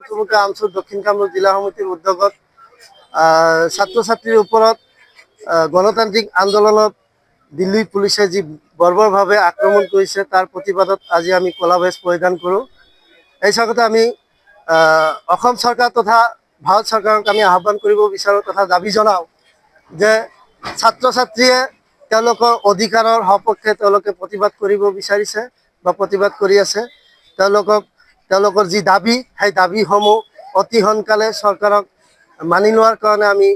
চমুকৈ আমচুৰ দক্ষিণ কামৰূপ জিলা সমিতিৰ উদ্যোগত ছাত্ৰ ছাত্ৰীৰ ওপৰত গণতান্ত্ৰিক আন্দোলনত দিল্লী পুলিচে যি বৰ্বৰভাৱে আক্ৰমণ কৰিছে তাৰ প্ৰতিবাদত আজি আমি ক'লা বেজ পৰিধান কৰোঁ। এই স্বাগতে আমি অসম চৰকাৰ তথা ভাৰত চৰকাৰক আমি আহ্বান কৰিব বিচাৰোঁ তথা দাবী জনাওঁ যে ছাত্ৰ ছাত্ৰীয়ে তেওঁলোকৰ অধিকাৰৰ সপক্ষে তেওঁলোকে প্ৰতিবাদ কৰিব বিচাৰিছে বা প্ৰতিবাদ কৰি আছে। তেওঁলোকৰ যি দাবী সেই দাবীসমূহ অতি সোনকালে চৰকাৰক মানি লোৱাৰ কাৰণে আমি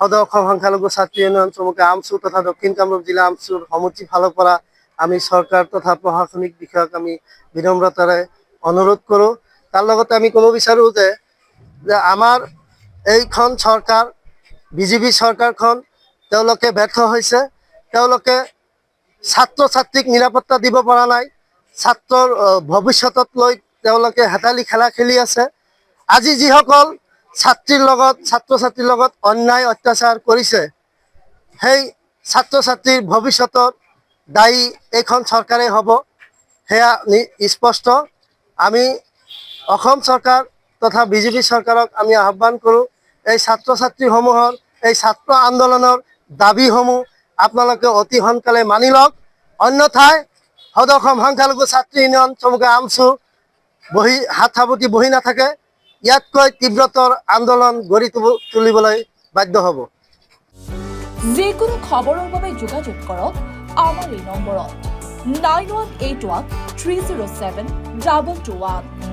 সদৌ অসম সংখ্যালঘু ছাত্ৰী ইউনিয়ন চমুকৈ আমচু তথা দক্ষিণ কামৰূপ জিলা আমচুৰ সমিতিৰ ফালৰ পৰা আমি চৰকাৰ তথা প্ৰশাসনিক বিষয়াক আমি বিনম্ৰতাৰে অনুৰোধ কৰোঁ। তাৰ লগতে আমি ক'ব বিচাৰোঁ যে আমাৰ এইখন চৰকাৰ বিজেপি চৰকাৰখন তেওঁলোকে ব্যৰ্থ হৈছে। তেওঁলোকে ছাত্ৰ ছাত্ৰীক নিৰাপত্তা দিব পৰা নাই। ছাত্ৰৰ ভৱিষ্যতক লৈ তেওঁলোকে হেতালি খেলা খেলি আছে। আজি যিসকল ছাত্ৰ ছাত্ৰীৰ লগত অন্যায় অত্যাচাৰ কৰিছে সেই ছাত্ৰ ছাত্ৰীৰ ভৱিষ্যতৰ দায়ী এইখন চৰকাৰেই হ'ব, সেয়া স্পষ্ট। আমি অসম চৰকাৰ তথা বিজেপি চৰকাৰক আমি আহ্বান কৰোঁ এই ছাত্ৰ ছাত্ৰীসমূহৰ এই ছাত্ৰ আন্দোলনৰ দাবীসমূহ আপোনালোকে অতি সোনকালে মানি লওক, অন্যথাই সদৌ অসম সংখ্যালঘু ছাত্ৰী ইউনিয়ন চমুকৈ আমচু হাত সাৱটি বহি নাথাকে। ইয়াতকৈ তীব্ৰতৰ আন্দোলন গঢ়ি তুলিবলৈ বাধ্য হ'ব। যিকোনো খবৰৰ বাবে যোগাযোগ কৰক আমাৰ এই নম্বৰত 9181 307 2221।